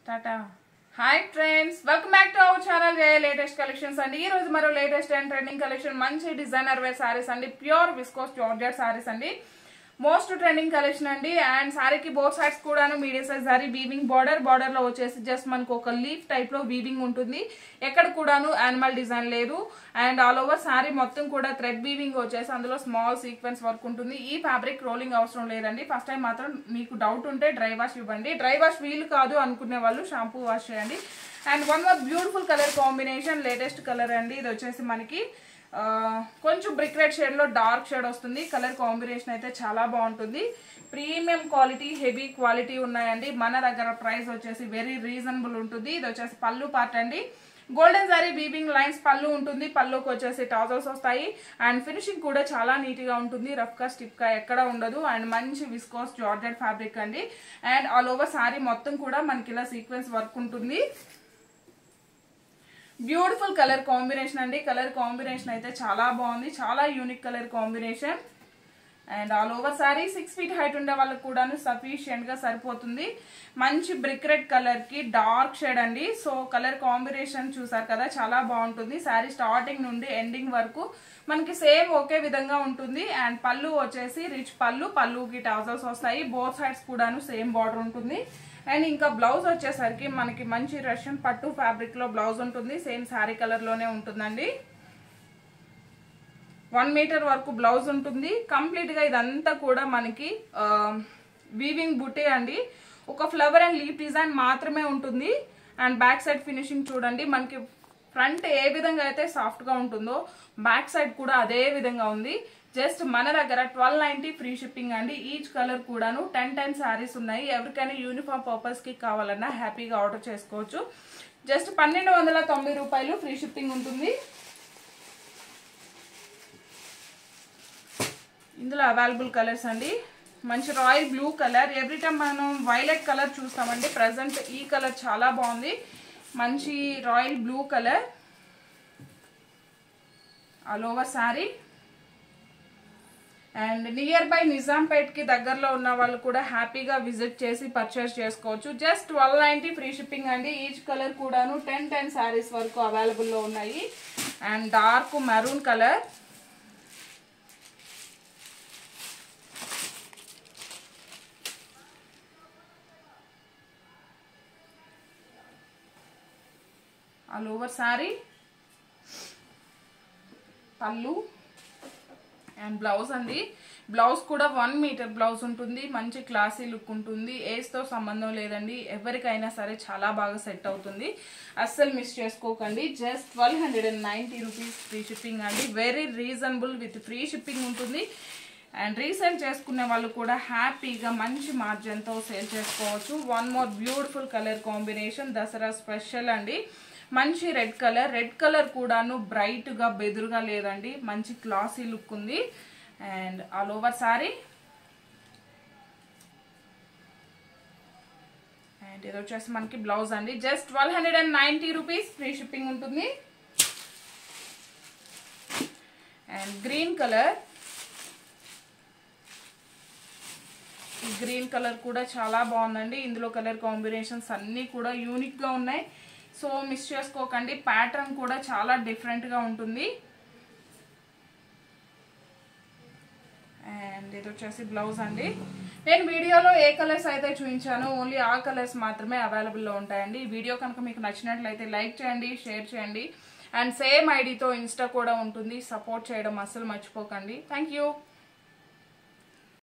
Tata hi friends, welcome back to our channel Jaya latest collections అండి. ఈ రోజు మరో లేటెస్ట్ అండ్ ట్రెండింగ్ కలెక్షన్ మంచి డిజైనర్ వేర్ సారీస్ అండి. ప్యూర్ విస్కోస్ జార్జెట్ సారీస్ అండి. మోస్ట్ ట్రెండింగ్ కలెక్షన్ అండి. అండ్ సారీకి బోత్ సైడ్స్ కూడాను medium size sorry weaving border లో వచ్చేసి జస్ట్ మనకు ఒక లీఫ్ టైప్ లో వీవింగ్ ఉంటుంది. ఎక్కడ కూడాను యానిమల్ డిజైన్ లేదు. అండ్ ఆల్ ఓవర్ సారీ మొత్తం కూడా థ్రెడ్ వీవింగ్ వచ్చేసి అందులో స్మాల్ సీక్వెన్స్ వర్క్ ఉంటుంది. ఈ ఫ్యాబ్రిక్ రోలింగ్ అవసరం లేదండి. ఫస్ట్ టైం మాత్రం మీకు డౌట్ ఉంటే డ్రై వాష్ ఇవ్వండి. డ్రై వాష్ వీలు కాదు అనుకునే వాళ్ళు షాంపూ వాష్ చేయండి. And one more beautiful colour combination, latest colour అండి. ఇది వచ్చేసి మనకి కొంచెం బ్రిక్ రెడ్ షేడ్ లో డార్క్ షేడ్ వస్తుంది. కలర్ కాంబినేషన్ అయితే చాలా బాగుంటుంది. ప్రీమియం క్వాలిటీ, హెవీ క్వాలిటీ ఉన్నాయండి. మన దగ్గర ప్రైస్ వచ్చేసి వెరీ రీజనబుల్ ఉంటుంది. ఇది వచ్చేసి పళ్ళు పార్ట్ అండి. గోల్డెన్ సారీ వీవింగ్ లైన్స్ పళ్ళు ఉంటుంది. పళ్ళుకి వచ్చేసి టాజల్స్ వస్తాయి. అండ్ ఫినిషింగ్ కూడా చాలా నీట్ గా ఉంటుంది. రఫ్ గా స్టిప్ గా ఎక్కడ ఉండదు. అండ్ మంచి విస్కోస్ జార్జెట్ ఫ్యాబ్రిక్ అండి. అండ్ ఆల్ ఓవర్ సారీ మొత్తం కూడా మనకి ఇలా సీక్వెన్స్ వర్క్ ఉంటుంది. బ్యూటిఫుల్ కలర్ కాంబినేషన్ అండి. కలర్ కాంబినేషన్ అయితే చాలా బాగుంది. చాలా unique colour combination. And all over sorry 6 feet height ఉండే వాళ్ళకి కూడాను సఫిషియెంట్ గా సరిపోతుంది. మంచి బ్రిక్ రెడ్ కలర్ కి డార్క్ షేడ్ అండి. సో కలర్ కాంబినేషన్ చూసారు కదా, చాలా బాగుంటుంది. సారీ స్టార్టింగ్ నుండి ఎండింగ్ వరకు మనకి సేమ్ ఒకే విధంగా ఉంటుంది. అండ్ పళ్ళు వచ్చేసి రిచ్ పళ్ళుకి టాజల్స్ వస్తాయి. బోత్ సైడ్స్ కూడాను సేమ్ బార్డర్ ఉంటుంది. అండ్ ఇంకా బ్లౌజ్ వచ్చేసరికి మనకి మంచి రష్యన్ పట్టు ఫ్యాబ్రిక్ లో బ్లౌజ్ ఉంటుంది. సేమ్ శారీ కలర్ లోనే ఉంటుందండి. 1 meter వరకు బ్లౌజ్ ఉంటుంది. కంప్లీట్ గా ఇదంతా కూడా మనకి వీవింగ్ బుట్టే అండి. ఒక ఫ్లవర్ అండ్ లీఫ్ డిజైన్ మాత్రమే ఉంటుంది. అండ్ బ్యాక్ సైడ్ ఫినిషింగ్ చూడండి. మనకి ఫ్రంట్ ఏ విధంగా అయితే సాఫ్ట్ గా ఉంటుందో బ్యాక్ సైడ్ కూడా అదే విధంగా ఉంది. జస్ట్ మన దగ్గర 1290 ఫ్రీ షిప్పింగ్ అండి. ఈచ్ కలర్ కూడాను 10 శారీస్ ఉన్నాయి. ఎవరికైనా యూనిఫామ్ పర్పస్ కి కావాలన్నా హ్యాపీగా ఆర్డర్ చేసుకోవచ్చు. జస్ట్ 1290 రూపాయలు ఫ్రీ షిప్పింగ్ ఉంటుంది. ఇందులో అవైలబుల్ కలర్స్ అండి. మంచి royal blue colour. Every time మనం వైలెట్ కలర్ చూస్తామండి. ప్రజెంట్ ఈ కలర్ చాలా బాగుంది. మంచి royal blue colour all over sorry. And near by Nizampet కి దగ్గరలో ఉన్న వాళ్ళు కూడా హ్యాపీగా విజిట్ చేసి పర్చేస్ చేసుకోవచ్చు. జస్ట్ 1290 ఫ్రీ షిప్పింగ్ అండి. ఈచ్ కలర్ కూడాను 10 శారీస్ వరకు అవైలబుల్ లో ఉన్నాయి. And dark maroon colour, all over sorry, పళ్ళు అండ్ బ్లౌజ్ అండి. బ్లౌజ్ కూడా 1 meter బ్లౌజ్ ఉంటుంది. మంచి క్లాసీ లుక్ ఉంటుంది. ఏజ్ తో సంబంధం లేదండి. ఎవరికైనా సరే చాలా బాగా సెట్ అవుతుంది. అస్సలు మిస్ చేసుకోకండి. జస్ట్ 1290 రూపీస్ ఫ్రీ షిప్పింగ్ అండి. Very reasonable with free shipping ఉంటుంది. అండ్ రీసేల్ చేసుకునే వాళ్ళు కూడా హ్యాపీగా మంచి మార్జిన్తో సేల్ చేసుకోవచ్చు. One more beautiful colour combination, Dasara special అండి. మంచి రెడ్ కలర్ కూడాను బ్రైట్ గా బెదురుగా లేదండి. మంచి క్లాసీ లుక్ ఉంది. And all over sorry. And ఇది వచ్చేసి మనకి బ్లౌజ్ అండి. జస్ట్ 1290 రూపీస్ ఫ్రీ షిప్పింగ్ ఉంటుంది. And green colour. ఈ గ్రీన్ కలర్ కూడా చాలా బాగుందండి. ఇందులో కలర్ కాంబినేషన్స్ అన్ని కూడా యూనిక్ గా ఉన్నాయి. సో మిస్ చేసుకోకండి. ప్యాటర్న్ కూడా చాలా డిఫరెంట్ గా ఉంటుంది. అండ్ ఇది వచ్చేసి బ్లౌజ్ అండి. నేను వీడియోలో ఏ కలర్స్ అయితే చూపించానో ఓన్లీ ఆ కలర్స్ మాత్రమే అవైలబుల్లో ఉంటాయండి. ఈ వీడియో కనుక మీకు నచ్చినట్లయితే లైక్ చేయండి, షేర్ చేయండి. అండ్ సేమ్ ఐడితో ఇన్స్టా కూడా ఉంటుంది. సపోర్ట్ చేయడం అస్సలు మర్చిపోకండి. Thank you.